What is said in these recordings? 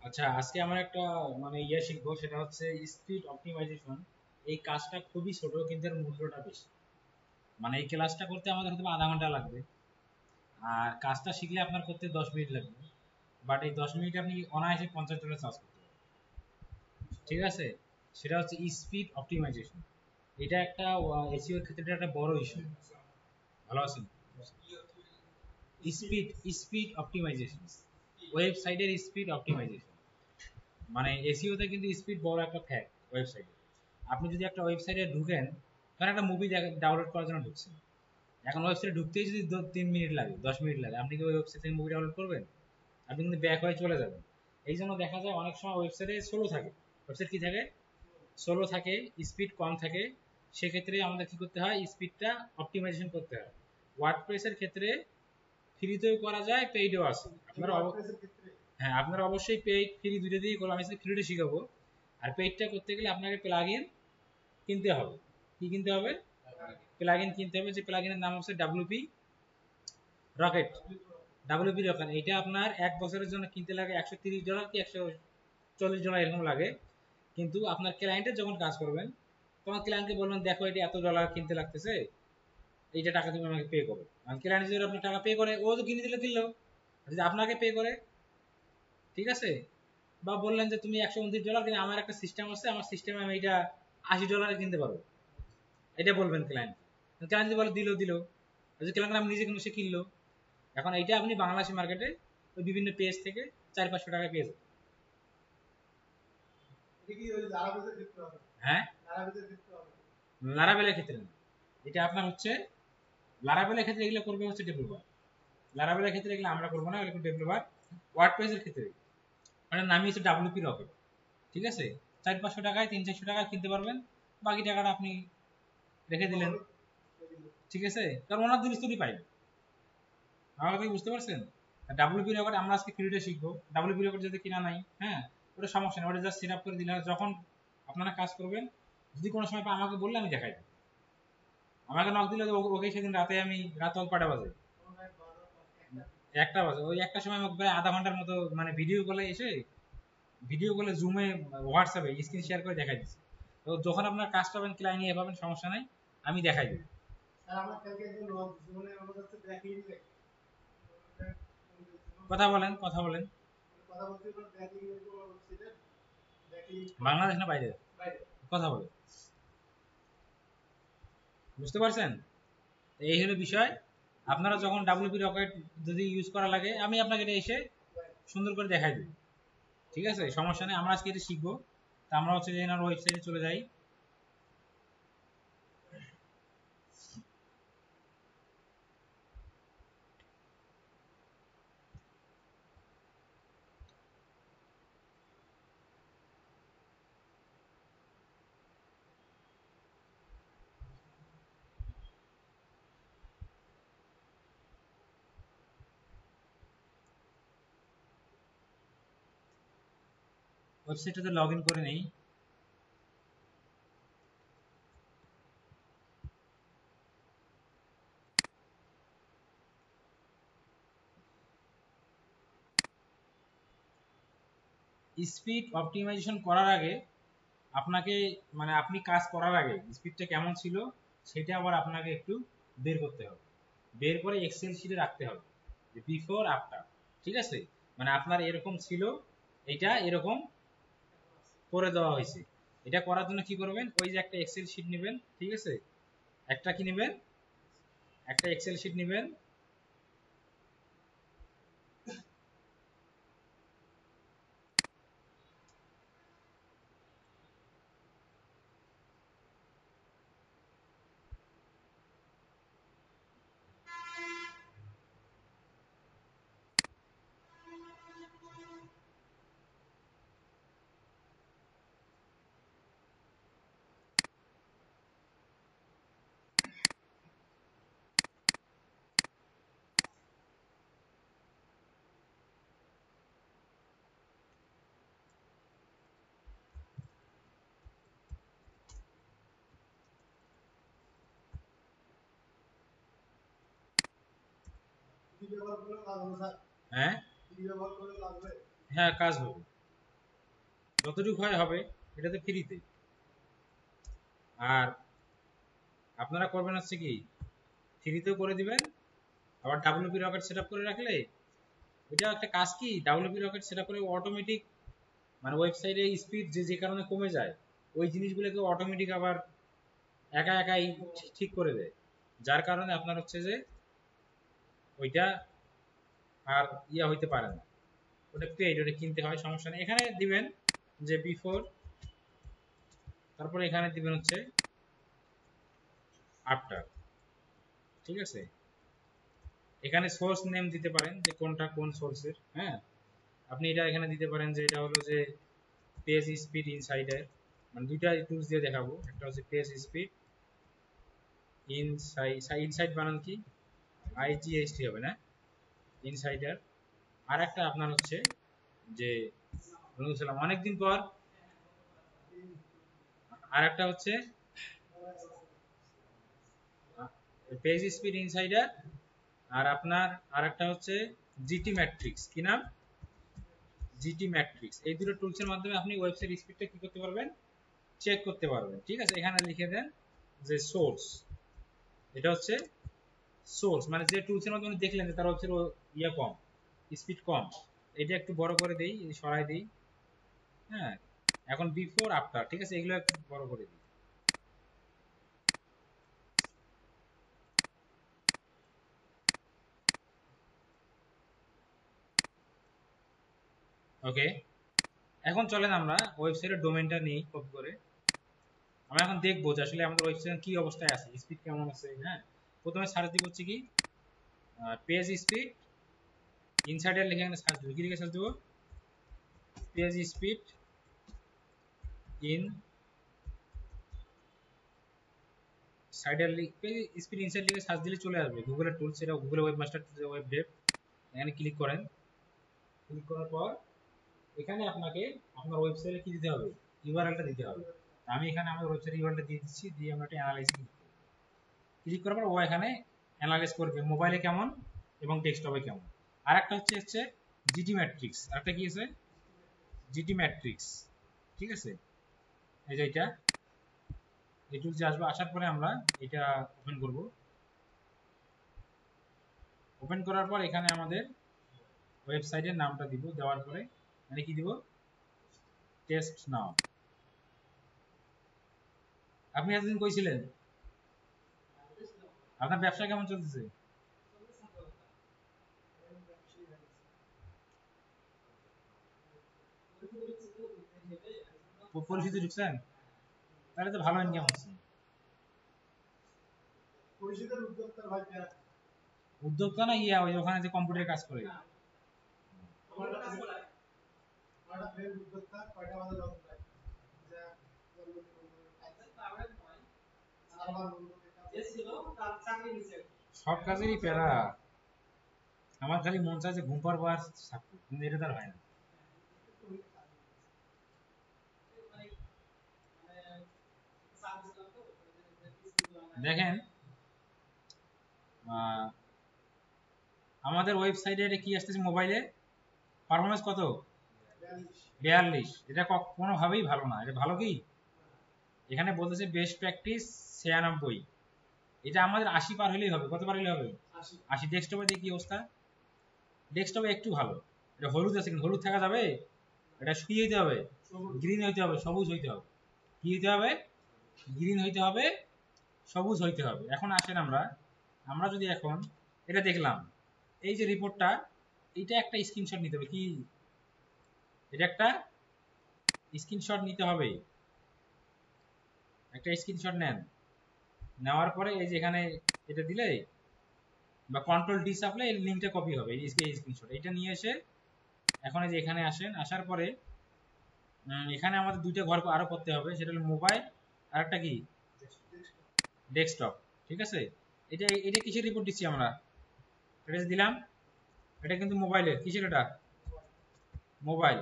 আচ্ছা, আজকে আমার একটা মানে শিখবো, সেটা হচ্ছে স্পিড অপটিমাইজেশন। এই কাজটা খুবই ছোট কিন্তু এর মূল্যটা বেশি। মানে এই ক্লাসটা করতে আমাদের হয়তো আধা ঘন্টা লাগবে, আর কাজটা শিখলে আপনার করতে 10 মিনিট লাগবে। বাট এই 10 মিনিট আপনি অনায়াসে $50 চার্জ করতে পারবেন। ঠিক আছে, সেটা হচ্ছে স্পিড অপটিমাইজেশন। এটা একটা এসইও ক্ষেত্রে একটা বড় ইস্যু। ভালো আছেন? স্পিড স্পিড অপটিমাইজেশন, ওয়েবসাইটের স্পিড অপটিমাইজেশন। মানে এসইওতে কিন্তু স্পিড বড় একটা ফ্যাক্ট ওয়েবসাইটে। আপনি যদি একটা ওয়েবসাইটে ঢুকেন, ধরেন একটা মুভি ডাউনলোড করার জন্য ঢুকছেন, এখন ওয়েবসাইটে ঢুকতেই যদি 3 মিনিট লাগে, 10 মিনিট লাগে, আপনি কি ওই ওয়েবসাইট থেকে মুভি ডাউনলোড করবেন? আপনি কিন্তু ব্যাক হয়ে চলে যাবেন। এই জন্য দেখা যায় অনেক সময় ওয়েবসাইটে স্লো থাকে। ওয়েবসাইট কি থাকে? স্লো থাকে, স্পিড কম থাকে। সেক্ষেত্রে আমাদের কি করতে হয়? স্পিডটা অপটিমাইজেশন করতে হয়। ওয়ার্ডপ্রেসের ক্ষেত্রে ফ্রিতেও করা যায়, পেইডও আছে। হ্যাঁ, আপনারা অবশ্যই পেইড ফ্রি দুটো দিয়েই করবো। আমি ফ্রিটা শিখাবো। আর পেইডটা করতে গেলে আপনাকে প্লাগইন কিনতে হবে। কি কিনতে হবে? প্লাগইন কিনতে হবে। যে প্লাগইনের নাম হচ্ছে ডাব্লিউপি রকেট। ডাব্লিউপি রকেট, এটা আপনার 1 বছরের জন্য কিনতে লাগে $130 কি $140 এরকম লাগে। কিন্তু আপনার ক্লায়েন্টের যখন কাজ করবেন, তখন ক্লায়েন্টকে বলবেন, দেখো এটা $এত কিনতে লাগতেছে, এইটা টাকা তুমি আমাকে পে করো। কারণ ক্লায়েন্ট যদি আপনার টাকা পে করে, ও তো কিনে দিলে দিল। যদি আপনাকে পে করে, ঠিক আছে, বা বললেন যে তুমি $129, কিন্তু আমার একটা সিস্টেম আছে, আমার সিস্টেমে আমি এটা $80 কিনতে পারবো, এটা বলবেন ক্লায়েন্ট। ক্লায়েন্ট বলে দিল দিল, ক্লায়েন্ট আমি নিজে কিনে সে কিনলো। এখন এইটা আপনি বাংলাদেশি মার্কেটে ওই বিভিন্ন পেজ থেকে 400-500 টাকায় পেয়ে যাবেন। হ্যাঁ, লারাবেলের ক্ষেত্রে না। এটা আপনার হচ্ছে লারাবেলের ক্ষেত্রে এগুলো করবে হচ্ছে ডেভেলপার। লারাবেলের ক্ষেত্রে এগুলো আমরা করবো না, এগুলো ডেভেলপার। ওয়ার্ডপ্রেসের ক্ষেত্রে মানে নামই হচ্ছে ডাব্লিউপি রকেট। ঠিক আছে, 400-500 টাকায় 300-400 টাকায় কিনতে পারবেন। বাকি টাকাটা আপনি রেখে দিলেন। ঠিক আছে, কারণ ওনার জিনিস তৈরি পাই। আমার কথা কি বুঝতে পারছেন? ডাব্লিউপি রেকর্ড আমরা আজকে ফ্রিতে শিখবো। ডাব্লিউপি রেকর্ড যদি কিনা নাই, হ্যাঁ, ওটা সমস্যা নেই, ওটা জাস্ট সেট আপ করে দিলে হয়। যখন আপনারা কাজ করবেন, যদি কোনো সময় আমাকে বললে আমি দেখাই দেবো। আমাকে নক দিলে ওকে সেদিন রাতে, আমি রাত কটা বাজে? 1টা বাজে। ওই 1টার সময় আমাকে প্রায় আধা ঘন্টার মতো মানে ভিডিও কলে এসে, ভিডিও কলে জুমে হোয়াটসঅ্যাপে স্ক্রিন শেয়ার করে দেখাই দিচ্ছি। তো যখন আপনার কাজটা পাবেন, ক্লায়েন্ট নিয়ে পাবেন, সমস্যা নাই, আমি দেখাই দেবো। কথা বলেন, কথা বলেন। বাংলাদেশ না বাইরে? কথা বলেন। বুঝতে পারছেন? এই হলো বিষয়। আপনারা যখন ডাব্লিউপি রকেট যদি ইউজ করা লাগে, আমি আপনাকে এটা এসে সুন্দর করে দেখাই দিই। ঠিক আছে, সমস্যা নেই, আমরা আজকে এটা শিখবো। তা আমরা হচ্ছে যে এনার ওয়েবসাইটে চলে যাই। ওয়েবসাইটটাতে লগ ইন করে নেই। স্পিড অপটিমাইজেশন করার আগে আপনাকে, মানে আপনি কাজ করার আগে স্পিডটা কেমন ছিল সেটা আবার আপনাকে একটু বের করতে হবে। বের করে এক্সেল শিটে রাখতে হবে, যে বিফোর আফটার। ঠিক আছে, মানে আপনার এরকম ছিল, এটা এরকম করে দেওয়া হয়েছে। এটা করার জন্য কি করবেন? ওই যে একটা এক্সেল শিট নেবেন। ঠিক আছে, একটা কি নেবেন? একটা এক্সেল শিট নেবেন। হ্যাঁ, হ্যাঁ, কাজ হবে। যতটুকু হয় হবে, এটা তো ফ্রিতে। আর আপনারা করবেন হচ্ছে কি, ফ্রিতেও করে দিবেন, আবার ডাব্লিউপি রকেট সেট করে রাখলে ওইটা একটা কাজ কি, ডাব্লিউপি রকেট সেট করে অটোমেটিক মানে ওয়েবসাইটে স্পিড যে যে কারণে কমে যায় ওই জিনিসগুলোকে অটোমেটিক আবার একা একাই ঠিক করে দেয়, যার কারণে আপনার হচ্ছে যে ওইটা আর ইয়া হইতে পারে না। ওটা পেইড, ওটা কিনতে হয়, সমস্যা নেই। এখানে দিবেন যে বিফোর, তারপরে এখানে দিবেন হচ্ছে আফটার, ঠিক আছে। এখানে সোর্স নেম দিতে পারেন যে কোনটা কোন সোর্সের, হ্যাঁ। আপনি এটা এখানে দিতে পারেন যে এটা হলো যে পেজ স্পিড ইনসাইডার, মানে দুইটা টুলস দিয়ে দেখাবো। একটা হচ্ছে পেজ স্পিড ইনসাইড বানান কি আইজিএসটি হবে না, ইনসাইডার। আর একটা আপনার হচ্ছে যে অনেকদিন পর, আর একটা হচ্ছে পেজ স্পিড ইনসাইডার, আর আপনার আরেকটা হচ্ছে জিটি ম্যাট্রিক্স। কি নাম? GT matrix. এই দুটো টুলসের মাধ্যমে আপনি ওয়েবসাইট স্পিডটা কি করতে পারবেন, চেক করতে পারবেন, ঠিক আছে। এখানে লিখে দেন যে সোর্স, এটা হচ্ছে সোর্স, মানে যে টুলসের মাধ্যমে দেখলেন যে তার ওয়েবসাইট ইয়া কম, স্পিড কম, এটা একটু বড় করে দেই, সরাই দেই, হ্যাঁ। এখন বিফোর আফটার, ঠিক আছে, এগুলো একটু বড় করে দিই। ওকে, এখন চলেন আমরা ওয়েবসাইটের ডোমেইনটা নিই কপি করে। আমরা এখন দেখবো যে আসলে আমাদের ওয়েবসাইট কি অবস্থায় আছে, স্পিড কেমন আছে, হ্যাঁ। প্রথমে সার্চ দিব হচ্ছে কি পেজ স্পিড ইনসাইডার লিখে এখানে সার্চ দিব। কি লিখে সার্চ দিব? Page speed insider page speed inside লিখে সার্চ দিলে চলে আসবে গুগলের টুলস, সেটা গুগল ওয়েবমাস্টার ওয়েব ডেভ। এখানে ক্লিক করেন, ক্লিক করার পর এখানে আপনাকে আপনার ওয়েবসাইটে কি দিতে হবে, ইউআরএলটা দিতে হবে। আমি এখানে আমার ওয়েবসাইট ইউআরএলটা দিয়ে দিচ্ছি, দিয়ে আমরা একটা অ্যানালাইসিস ক্লিক করার পর ও এখানে অ্যানালাইজ করবে মোবাইলে কেমন এবং ডেস্কটপে কেমন। আর একটা হচ্ছে জিটি ম্যাট্রিক্স, আরেকটা কি আছে জিটি ম্যাট্রিক্স, ঠিক আছে। এই যে এটা এই টুলসে আসবে, আসার পরে আমরা এটা ওপেন করব। ওপেন করার পর এখানে আমাদের ওয়েবসাইটের নামটা দিব, দেওয়ার পরে মানে কি দিব, টেস্ট নাও। আপনি এতদিন কই ছিলেন? আপনার ব্যবসা কেমন চলতেছে? পরিচিতি ঢুকছেন? তাহলে তো ভালো ইনকাম হচ্ছে। উদ্যোক্তা না ইয়া ওই ওখানে যে কম্পিউটারে কাজ করে? সব কাজেরই প্যারা। আমার খালি মন চায় যে ঘুম পারবো আর থাকবো, কিন্তু এটা তার হয় না। দেখেন আমাদের ওয়েবসাইটে কি আসতেছে মোবাইলে পারফরমেন্স কত, 42। এটা কোনোভাবেই ভালো না। এটা ভালো কি? এখানে বলতেছে বেস্ট প্র্যাকটিস 96, এটা আমাদের 80 পার হলেই হবে। কত পার হলেই হবে? 80। ডেস্কটপে দেখি কি অবস্থা, ডেস্কটপে একটু ভালো, এটা হলুদ আছে কিন্তু হলুদ থাকা যাবে, এটা শুকিয়ে হইতে হবে, গ্রিন হইতে হবে, সবুজ হইতে হবে। কি হইতে হবে? গ্রিন হইতে হবে, সবুজ হইতে হবে। এখন আসেন আমরা আমরা যদি এখন এটা দেখলাম, এই যে রিপোর্টটা, এটা একটা স্ক্রিনশট নিতে হবে। কি? এটা একটা স্ক্রিনশট নিতে হবে। একটা স্ক্রিনশট নেন, নেওয়ার পরে এই যে এখানে এটা দিলে বা কন্ট্রোল ডি চাপলে এই লিংকটা কপি হবে, এই স্ক্রিনশট এটা নিয়ে এসে এখন এই যে এখানে আসেন, আসার পরে এখানে আমাদের দুইটা ঘর আরো করতে হবে, সেটা হলো মোবাইল আর একটা কি ডেস্কটপ, ঠিক আছে। এটা এটা কিসের রিপোর্ট দিচ্ছি আমরা, এটা দিলাম, এটা কিন্তু মোবাইলের, কিসের এটা মোবাইল।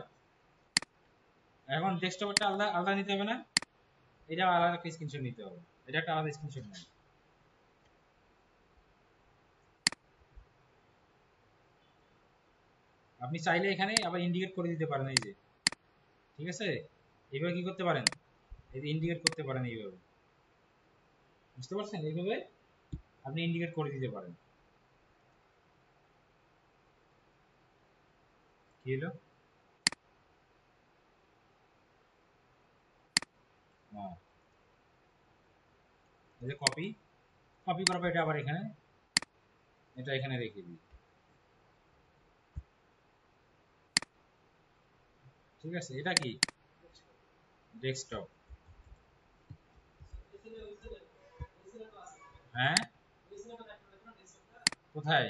এখন ডেস্কটপটা আলাদা আলাদা নিতে হবে না, এটা আলাদা একটা স্ক্রিনশট নিতে হবে, এটা একটা আলাদা স্ক্রিনশট নেন। আপনি চাইলে এখানে আবার ইন্ডিকেট করে দিতে পারেন, এই যে, ঠিক আছে। এইভাবে কি করতে পারেন, এই যে ইন্ডিকেট করতে পারেন এইভাবে, বুঝতে পারছেন? এইভাবে আপনি ইন্ডিকেট করে দিতে পারেন। কি হলো? এই যে কপি, কপি করার পর এটা আবার এখানে, এটা এখানে রেখে দিই। ঠিক আছে, এটা কি ডেস্কটপ। হ্যাঁ, কোথায়?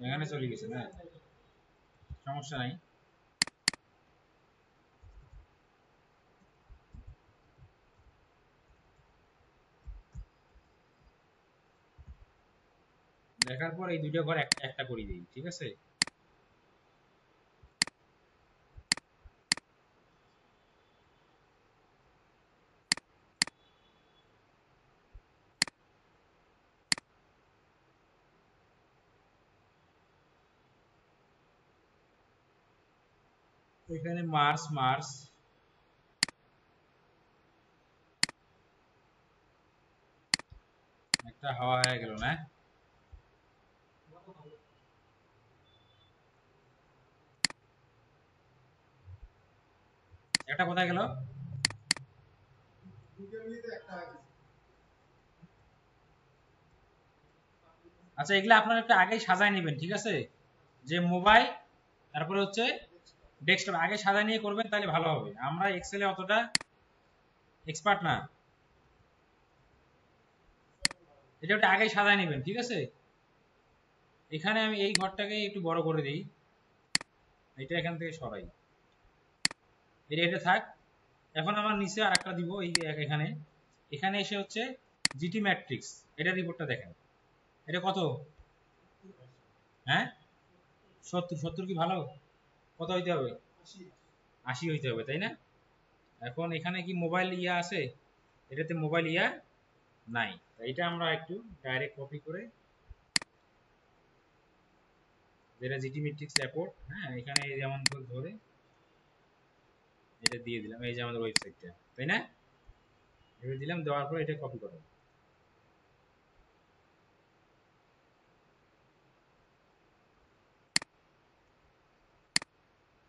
এখানে চলে গেছে না, সমস্যা নাই। দেখার পর এই দুইটা ঘর একটা করে দিই, ঠিক আছে? এখানে মার্স মার্স, একটা হাওয়া হয়ে গেল না? একটা কোথায় গেল? আচ্ছা, এগুলা আপনারা একটু আগেই সাজায় নেবেন, ঠিক আছে? যে মোবাইল, তারপরে হচ্ছে ডেস্কটপ আগে সাজায় নিয়ে করবেন, তাহলে ভালো হবে। আমরা এক্সেলে অতটা এক্সপার্ট না, এটা ওটা আগেই সাজায় নেবেন, ঠিক আছে? এখানে আমি এই ঘরটাকে একটু বড় করে দিই, এটা এখান থেকে সরাই, এটা থাক। এখন আমার নিচে আর একটা দিব, এই যে এখানে, এখানে এসে হচ্ছে জিটি ম্যাট্রিক্স, এটা রিপোর্টটা দেখেন। এটা কত? হ্যাঁ, 70। 70 কি ভালো? কত হইতে হবে? 80 হইতে হবে, তাই না? এখন এখানে কি মোবাইল ইয়া আছে? এটাতে মোবাইল ইয়া নাই। এটা আমরা একটু ডাইরেক্ট কপি করে, যেটা জিটি ম্যাট্রিক্স রিপোর্ট, হ্যাঁ, এখানে যেমন ধরে এটা দিয়ে দিলাম, এই যে আমাদের ওয়েবসাইটটা, তাই না? এটা দিলাম, দেওয়ার পর এটা কপি করো,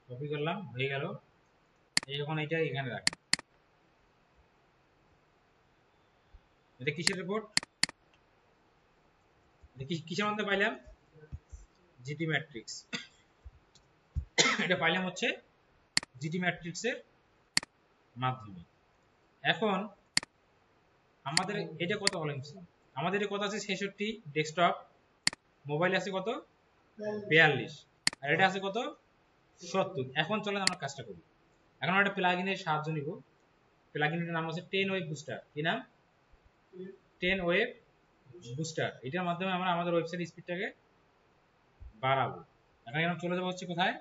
কপি করলাম, হয়ে গেল। এই যখন এটা এখানে রাখি, এটা কিসের রিপোর্ট? এটা কিসের মধ্যে পাইলাম? GT matrix. এটা পাইলাম হচ্ছে জিটি ম্যাট্রিক্সের মাধ্যমে। এখন আমাদের এটা কত হচ্ছে? আমাদের এটা কত আছে? 66। ডেস্কটপ মোবাইল আছে কত? 42। আর এটা আছে কত? 70। এখন চলেন আমরা কাজটা করি। এখন আমরা একটা প্লাগইনের সাহায্য নিব। প্লাগইনটার নাম হচ্ছে 10 ওয়েব বুস্টার। কি নাম? 10 ওয়েব বুস্টার। এটার মাধ্যমে আমরা আমাদের ওয়েবসাইট স্পিডটাকে বাড়াবো। এখন আমরা চলে যাবো হচ্ছে কোথায়?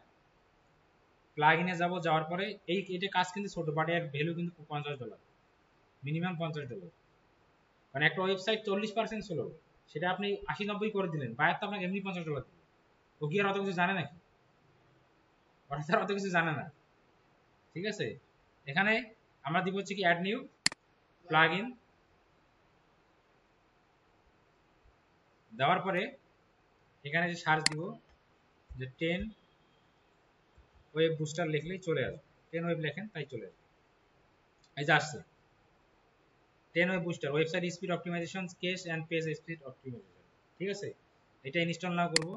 প্লাগইনে যাব, যাওয়ার পরে এটা কাজ কিন্তু ছোট, বাট এর ভ্যালু কিন্তু $50, মিনিমাম $50। মানে একটা ওয়েবসাইট 40% ছিল, সেটা আপনি 80-90 করে দিলেন, বায়ার তো আপনাকে এমনি $50 দিবে। ও কি আর অত কিছু জানে নাকি? ওরা তার অত কিছু জানে না, ঠিক আছে? এখানে আমরা দিব হচ্ছে কি অ্যাড নিউ প্লাগইন, দেওয়ার পরে এখানে যে সার্চ দিব, যে 10 ওয়েব বুস্টার লিখলেই চলে আসবে। 10 ওয়েব লেখেন, তাই চলে আসবে। এই যে আসছে 10 web booster, website speed optimisation, cache and page speed optimisation, ঠিক আছে? এটা ইনস্টল নাও করব,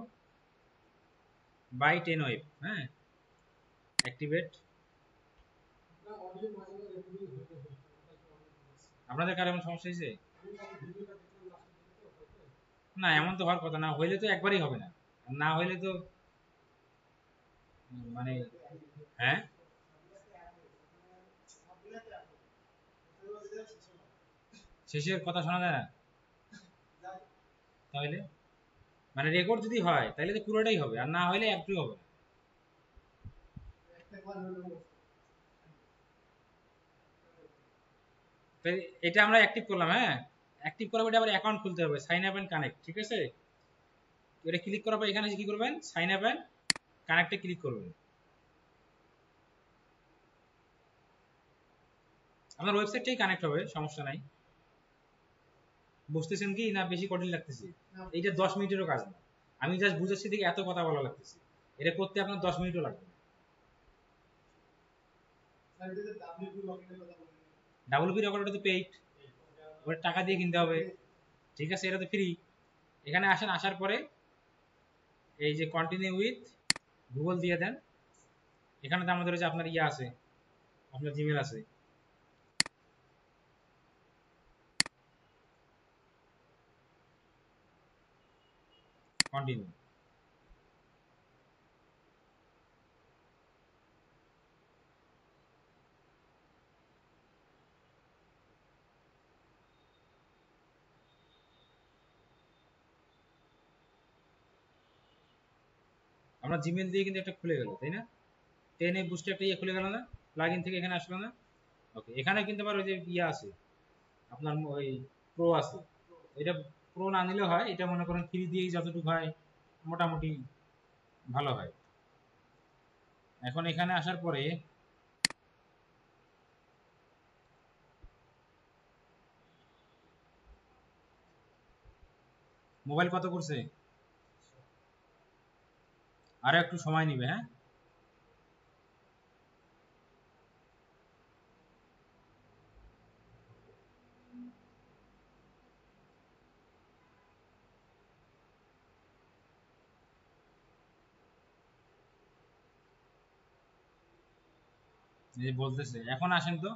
বাই 10 ওয়েব, হ্যাঁ, অ্যাক্টিভেট। আপনাদের কার এমন সমস্যা হয়েছে? না, এমন তো হওয়ার কথা না, হইলে তো একবারই হবে না, না হইলে তো মানে, হ্যাঁ, শেষের কথা শোনা যায় না, তাহলে মানে রেকর্ড যদি হয় তাহলে তো পুরোটাই হবে, আর না হইলে একটুই হবে না। তো এটা আমরা অ্যাক্টিভ করলাম, হ্যাঁ, অ্যাক্টিভ করার পরে আবার অ্যাকাউন্ট খুলতে হবে, সাইন আপ এন্ড কানেক্ট, ঠিক আছে? এটা ক্লিক করার পর এখানে কি করবেন? সাইন আপ এন্ড কানেক্টে ক্লিক করবেন। আপনার ওয়েবসাইটটাই কানেক্ট হবে, সমস্যা নাই। বুঝতেছেন কি না বেশি কঠিন লাগতেছে? এইটা 10 মিনিটেরও কাজ না, আমি জাস্ট বুঝাচ্ছি দেখে এত কথা বলা লাগতেছে। এটা করতে আপনার 10 মিনিটও লাগবে না। ডাব্লিউপি রেকর্ডারটা তো পেইড, ওটা টাকা দিয়ে কিনতে হবে। ঠিক আছে, এটা তো ফ্রি। এখানে আসেন, আসার পরে এই যে কন্টিনিউ উইথ গুগল দিয়ে দেন। এখানে তো আমাদের যে আপনার ইয়ে আছে, আপনার জিমেল আছে। কন্টিনিউ। আমরা জিমেল দিয়ে কিন্তু একটা খুলে গেল, তাই না? 10 বুস্টে একটা ইয়ে খুলে গেল না, প্লাগইন থেকে এখানে আসলো না? ওকে, এখানে কিন্তু আবার ওই যে ইয়ে আছে আপনার, ওই প্রো আছে। এটা প্রো না নিলে হয়, এটা মনে করেন ফ্রি দিয়েই যতটুকু হয় মোটামুটি ভালো হয়। এখন এখানে আসার পরে মোবাইল কত করছে, আরো একটু সময় নিবে। হ্যাঁ, এই যে বলতেছে। এখন আসেন তো,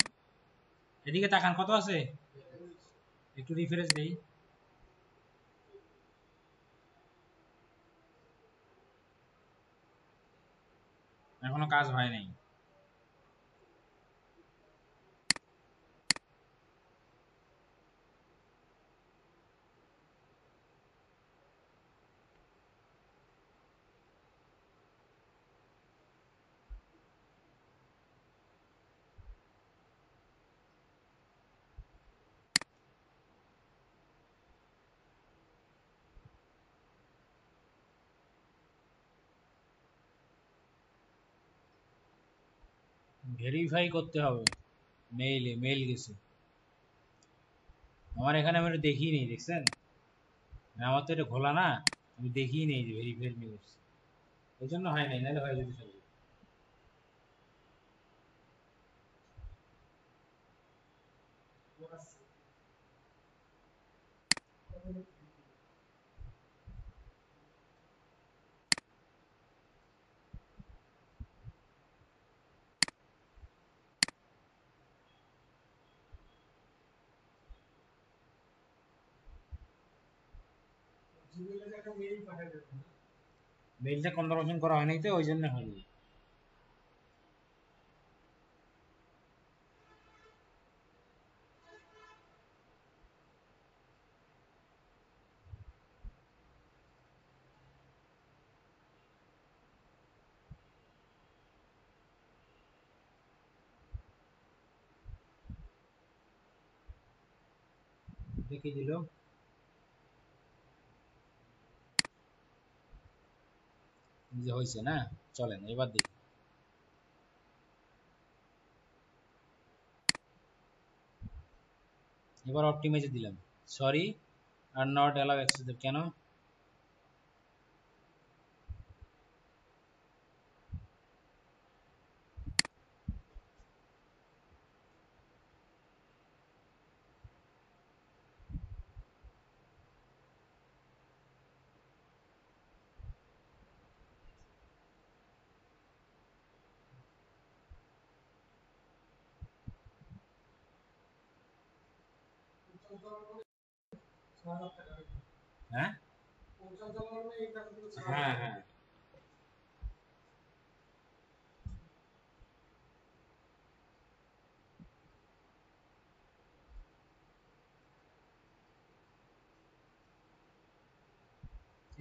এদিকে তাকান, কত আছে একটু রিফ্রেশ দেই। এখনো কাজ হয় নাই। ভেরিফাই করতে হবে, মেইলে মেইল গেছে আমার। এখানে আমি এটা দেখিই নেই, দেখছেন? আমার তো এটা খোলা না, আমি দেখিই নেই যে ভেরিফাই নিউজ, এই জন্য হয় নাই, নাহলে হয় যদি সব। মেইলটা কনফার্মেশন করা হয় নাই তো, ওই জন্য হয়নি। দেখে দিল যে হয়েছে না। চলেন এবার দেখি। এবার অপটিমাইজে দিলাম, sorry are not allow access, কেন? হ্যাঁ হ্যাঁ হ্যাঁ,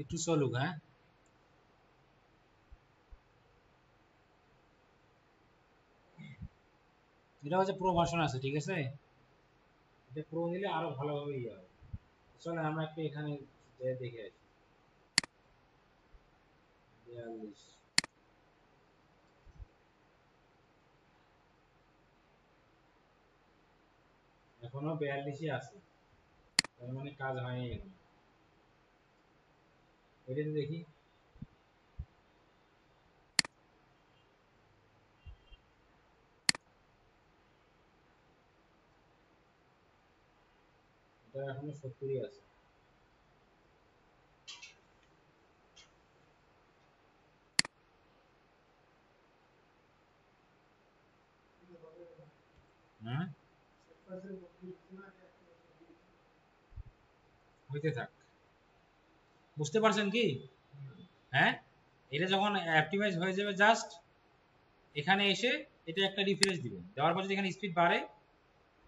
একটু চলুক। হ্যাঁ, এটা হচ্ছে প্রো ভার্সন আছে, ঠিক আছে? এটা প্রো নিলে আরো ভালোভাবে ইয়ে হবে। চলেন আমরা একটু এখানে দেখে আসি। 42, এখনো 42 আছে, তার মানে কাজ হয়নি এখন। এটা দেখি, এটা এখনো 70 আছে। হ্যাঁ, হইতে থাক। বুঝতে পারছেন কি? হ্যাঁ, এটা যখন অপটিমাইজ হয়ে যাবে, জাস্ট এখানে এসে এটা একটা রিফ্রেশ দিবেন, দেওয়ার পর যদি এখানে স্পিড বাড়ে,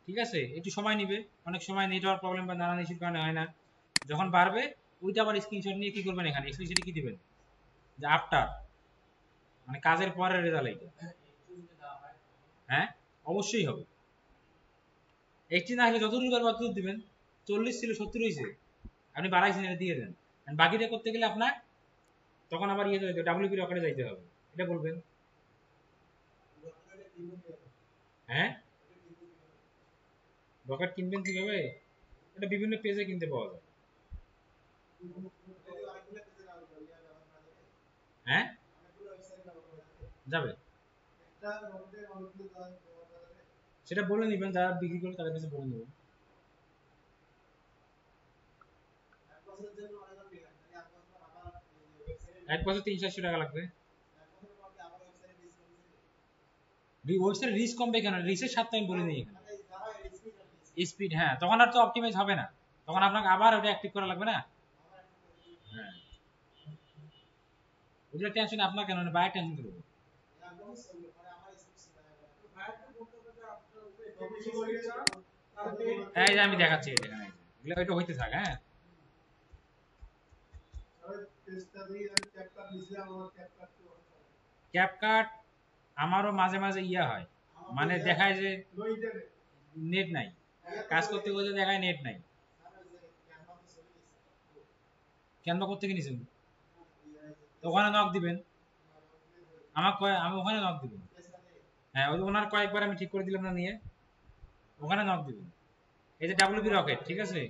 ঠিক আছে, একটু সময় নিবে, অনেক সময় নেটওয়ার্ক প্রবলেম বা নানান ইস্যুর কারণে হয় না। যখন বাড়বে ওইটা আবার স্ক্রিনশট নিয়ে কি করবেন, এখানে স্ক্রিনশটে কি দিবেন, যে আফটার, মানে কাজের পরের রেজাল্ট এইটা। হ্যাঁ, অবশ্যই হবে। 80 না হলে যতদূর পারবে ততদূর দিবেন। 40 ছিল 70 হয়েছে, আপনি বাড়াইছেন, এটা দিয়ে দেন। বাকিটা করতে গেলে আপনার তখন আবার ইয়ে যাইতে, ডাব্লিউপি রকেটে যাইতে হবে, এটা বলবেন। হ্যাঁ, রকেট কিনবেন কিভাবে, এটা বিভিন্ন পেজে কিনতে পাওয়া যায়। হ্যাঁ, যাবে, সেটা বলে নিবেন, যারা বিক্রি করে তাদের কাছে বলে নেবেন। 1 বছর 300-400 টাকা লাগবে। ওয়েবসাইট রিচ কমবে কেন, রিচের সাথে আমি বলে দিই এখানে স্পিড। হ্যাঁ, তখন আর তো অপটিমাইজ হবে না, তখন আপনাকে আবার ওটা অ্যাক্টিভ করা লাগবে না। হ্যাঁ, ওগুলো টেনশন আপনার কেন, বাইরে টেনশন করবে। এই যে আমি দেখাচ্ছি, এটা এখানে এগুলো ওইটা হইতে থাক। হ্যাঁ, ক্যাপকাট আমারও মাঝে মাঝে ইয়া হয়, মানে দেখায় যে নেট নাই, কাজ করতে করতে দেখায় নেট নাই। ক্যানভা করতে কি নিছেন, তো ওখানে নক দিবেন, আমি ওখানে নক দিবেন। হ্যাঁ, ওই ওনার কয়েকবার আমি ঠিক করে দিলাম না নিয়ে, ওখানে নক দিবেন। এই যে ডাব্লিউপি রকেট, ঠিক আছে,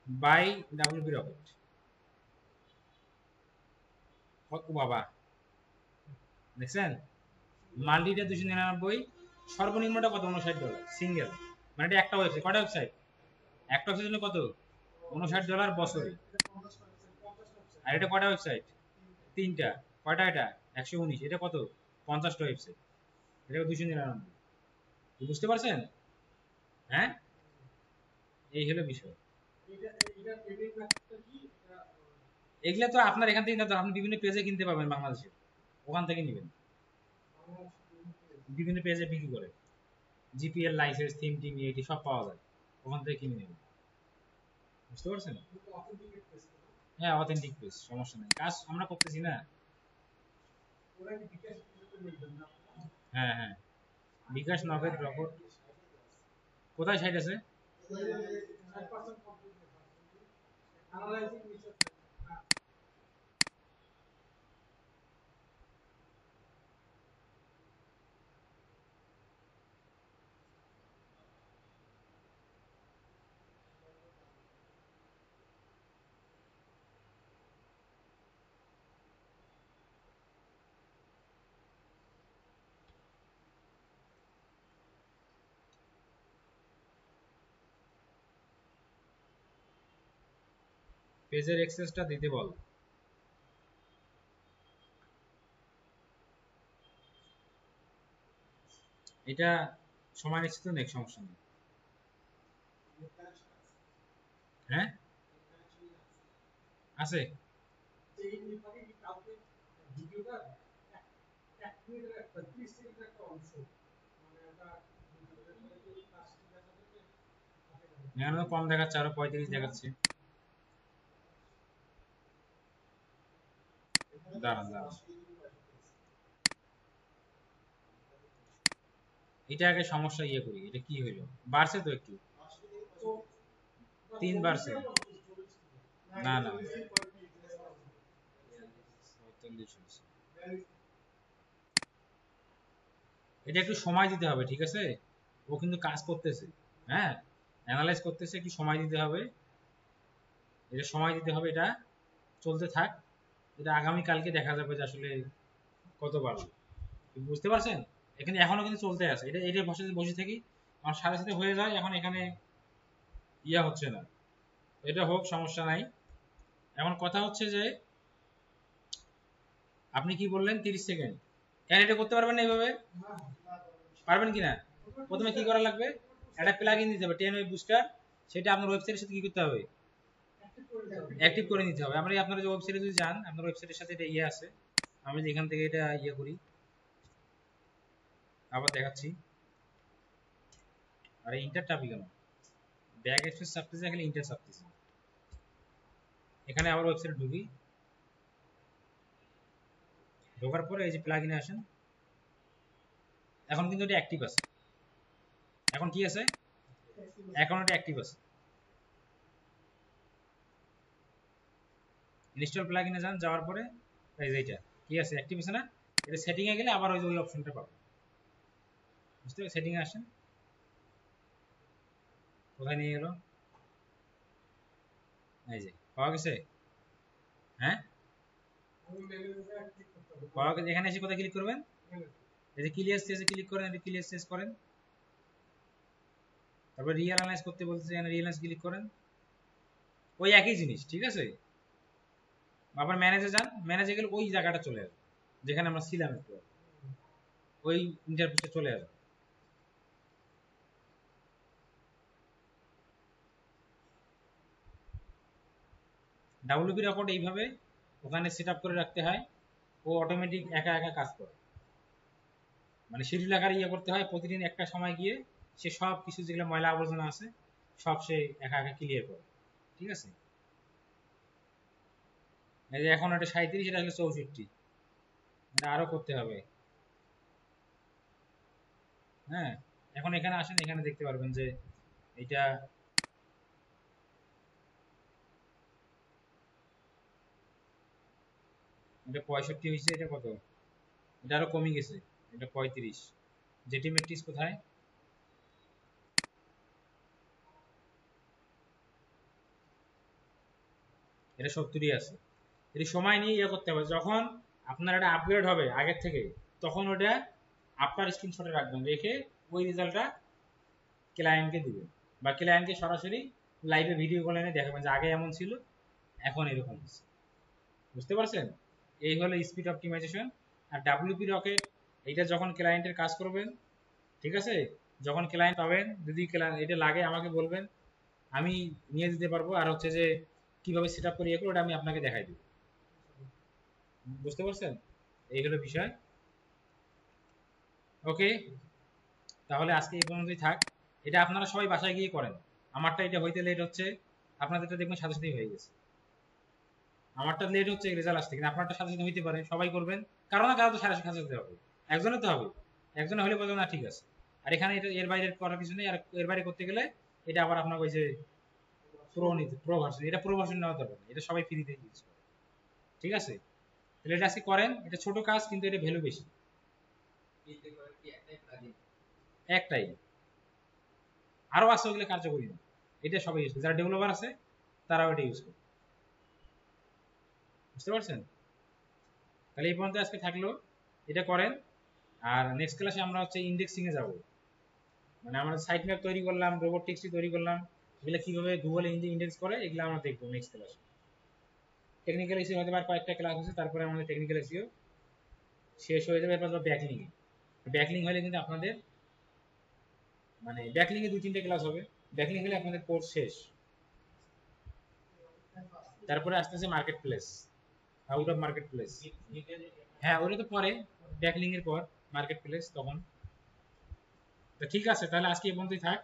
বাই ডাব্লিউপি রকেট। ও বাবা, দেখছেন, মাল্টিটা 299, সর্বনিম্নটা কত, $59 সিঙ্গেল। মানে এটা একটা ওয়েবসাইট, কটা ওয়েবসাইট, একটা ওয়েবসাইট জন্য কত, $59 বছরে। আর এটা কটা ওয়েবসাইট, 3টা, কয়টা এটা, 119, এটা কত, 50টা ওয়েবসাইট, এটা 299। বুঝতে পারছেন? হ্যাঁ, এই হলো বিষয়। এগুলা তো আপনার এখান থেকে না, তো আপনি বিভিন্ন পেজে কিনতে পাবেন বাংলাদেশে, ওখান থেকে নেবেন, বিভিন্ন পেজে বিক্রি করে, জিপিএল লাইসেন্স, থিম টিম এটি সব পাওয়া যায়, ওখান থেকে কিনে নেবেন। বুঝতে পারছেন? হ্যাঁ, অথেন্টিক পেজ, সমস্যা নেই, কাজ আমরা করতেছি না। হ্যাঁ হ্যাঁ, বিকাশ, নগদ, রকট, কোথায় সাইট আছে? পেজের অ্যাক্সেসটা দিতে বল। এটা সময় নিচ্ছে তো, নেক্সট সমস্যা নেই। হ্যাঁ, আছে। এখানে তো কম দেখাচ্ছে, আরো 35 দেখাচ্ছে। দাঁড়ান দাঁড়ান, এটা আগে সমস্যা ইয়ে করি, এটা কি হইলো, বাড়ছে তো একটু, 3 বাড়ছে। না না, 45 হয়েছে। এটা একটু সময় দিতে হবে, ঠিক আছে? ও কিন্তু কাজ করতেছে, হ্যাঁ, অ্যানালাইজ করতেছে, একটু সময় দিতে হবে, এটা সময় দিতে হবে, এটা চলতে থাক, এটা আগামী কালকে দেখা যাবে যে আসলে কত বাড়লো, বুঝতে পারছেন? এখানে এখনো কিন্তু চলতে আছে, এটা এটা বসে বসে থাকি আমার সাথে সাথে হয়ে যায়, এখন এখানে ইয়া হচ্ছে না, এটা হোক, সমস্যা নাই। এখন কথা হচ্ছে যে আপনি কি বললেন 30 সেকেন্ড, কেন এটা করতে পারবেন না এইভাবে? পারবেন কিনা? প্রথমে কি করা লাগবে, একটা প্লাগইন দিতে হবে 10 ওয়েব বুস্টার, সেটা আপনার ওয়েবসাইটের সাথে কি করতে হবে, অ্যাক্টিভ করে নিতে হবে। আমরা আপনারা যে ওয়েবসাইটে যদি যান, আপনার ওয়েবসাইটের সাথে এটা ইয়ে আছে, আমি যদি এখান থেকে এটা ইয়ে করি, আবার দেখাচ্ছি, আরে ইন্টার টাপি কেন, ব্যাক স্পেস চাপতেছে, এখানে ইন্টার চাপতেছে, এখানে আবার ওয়েবসাইটে ঢুকি, ঢোকার পরে এই যে প্লাগইনে আসেন, এখন কিন্তু এটা অ্যাক্টিভ আছে, এখন কি আছে, এখন এটা অ্যাক্টিভ আছে, ইনস্টল প্লাগইনে যান, যাওয়ার পরে এই যে এটা কি আছে, অ্যাক্টিভ আছে না, এটা সেটিং এ গেলে আবার ওই যে ওই অপশনটা পাবো, বুঝতে পারছেন? সেটিং এ আসেন, কোথায় নিয়ে গেল, এই যে পাওয়া গেছে, হ্যাঁ পাওয়া গেছে। এখানে এসে কোথায় ক্লিক করবেন, এই যে ক্লিয়ার স্টেজে ক্লিক করেন, এই ক্লিয়ার স্টেজ করেন, তারপর রিঅ্যানালাইজ করতে বলতেছে, এখানে রিঅ্যানালাইজ ক্লিক করেন, ওই একই জিনিস, ঠিক আছে? আবার ম্যানেজে যান, ম্যানেজে গেলে ওই জায়গাটা চলে আসবে যেখানে আমরা ছিলাম, একটু ওই ইন্টারফেসে চলে আসবে। ডাব্লিউপি রেকর্ড এইভাবে ওখানে সেট আপ করে রাখতে হয়, ও অটোমেটিক একা একা কাজ করে, মানে শিডিউল আকারে ইয়ে করতে হয়, প্রতিদিন একটা সময় গিয়ে সে সব কিছু যেগুলো ময়লা আবর্জনা আছে সব সে একা একা ক্লিয়ার করে, ঠিক আছে? এই যে এখন এটা 37, এটা হলো 64, এটা আরো করতে হবে, হ্যাঁ। এখন এখানে আসেন, এখানে দেখতে পারবেন যে এটা এটা 65 হয়েছে, এটা কত, এটা আরো কমে গেছে, এটা 35, জেটি ম্যাট্রিক্স কোথায়, এটা 70ই আছে। এটি সময় নিয়ে ইয়ে করতে হবে, যখন আপনার এটা আপগ্রেড হবে আগের থেকে, তখন ওটা আপনার স্ক্রিনশটে রাখবেন, রেখে ওই রেজাল্টটা ক্লায়েন্টকে দিবেন, বা ক্লায়েন্টকে সরাসরি লাইভে ভিডিও কলে এনে দেখাবেন যে আগে এমন ছিল, এখন এরকম হচ্ছে, বুঝতে পারছেন? এই হলো স্পিড অপটিমাইজেশন। আর ডাব্লিউপি রকেট, এইটা যখন ক্লায়েন্টের কাজ করবেন, ঠিক আছে, যখন ক্লায়েন্ট পাবেন, যদি এটা লাগে আমাকে বলবেন, আমি নিয়ে দিতে পারবো, আর হচ্ছে যে কিভাবে সেট আপ করে ইয়ে করবো ওটা আমি আপনাকে দেখাই দিব, বুঝতে পারছেন? এই হলো বিষয়। ওকে, তাহলে আজকে এই পর্যন্তই থাক, এটা আপনারা সবাই বাসায় গিয়ে করেন, আমারটা এটা হইতে লেট হচ্ছে, আপনাদেরটা দেখবেন সাথে সাথেই হয়ে গেছে, আমারটা লেট হচ্ছে রেজাল্ট আসতে, কিন্তু আপনারটা সাথে সাথে হইতে পারে, সবাই করবেন, কারো না কারো তো সাথে সাথে হবে, একজনের তো হবে, একজনে হলে বলবেন না ঠিক আছে। আর এখানে এটা এর বাইরে করার কিছু নেই, আর এর বাইরে করতে গেলে এটা আবার আপনার ওই যে প্রো নিতে, প্রো ভার্সন, এটা প্রো ভার্সন নেওয়া দরকার, এটা সবাই ফ্রিতে ইউজ করে, ঠিক আছে? তাহলে এটা আজকে করেন, এটা ছোট কাজ কিন্তু এটা ভ্যালু বেশি, একটাই, আরো আছে ওইগুলো কার্যকরী না, এটা সবাই ইউজ করে, যারা ডেভেলপার আছে তারাও এটা ইউজ করে, বুঝতে পারছেন? তাহলে এই পর্যন্ত আজকে থাকলো, এটা করেন। আর নেক্সট ক্লাসে আমরা হচ্ছে ইন্ডেক্সিং এ যাব, মানে আমরা সাইট ম্যাপ তৈরি করলাম, রোবোটিক্স তৈরি করলাম, এগুলো কিভাবে গুগলে ইন্ডেক্স করে এগুলো আমরা দেখবো নেক্সট ক্লাসে। টেকনিক্যাল এসিও হতে পারে কয়েকটা ক্লাস আছে, তারপরে আমাদের টেকনিক্যাল এসিও শেষ হয়ে যাবে, এরপর ব্যাকলিং, ব্যাকলিং হলে কিন্তু আপনাদের মানে ব্যাকলিং এ 2-3টে ক্লাস হবে, ব্যাকলিং হলে আপনাদের কোর্স শেষ। তারপরে আসতেছে market place, out of market place, হ্যাঁ ওটা তো পরে, ব্যাকলিং এর পর মার্কেট প্লেস তখন। তো ঠিক আছে, তাহলে আজকে এই পর্যন্তই থাক।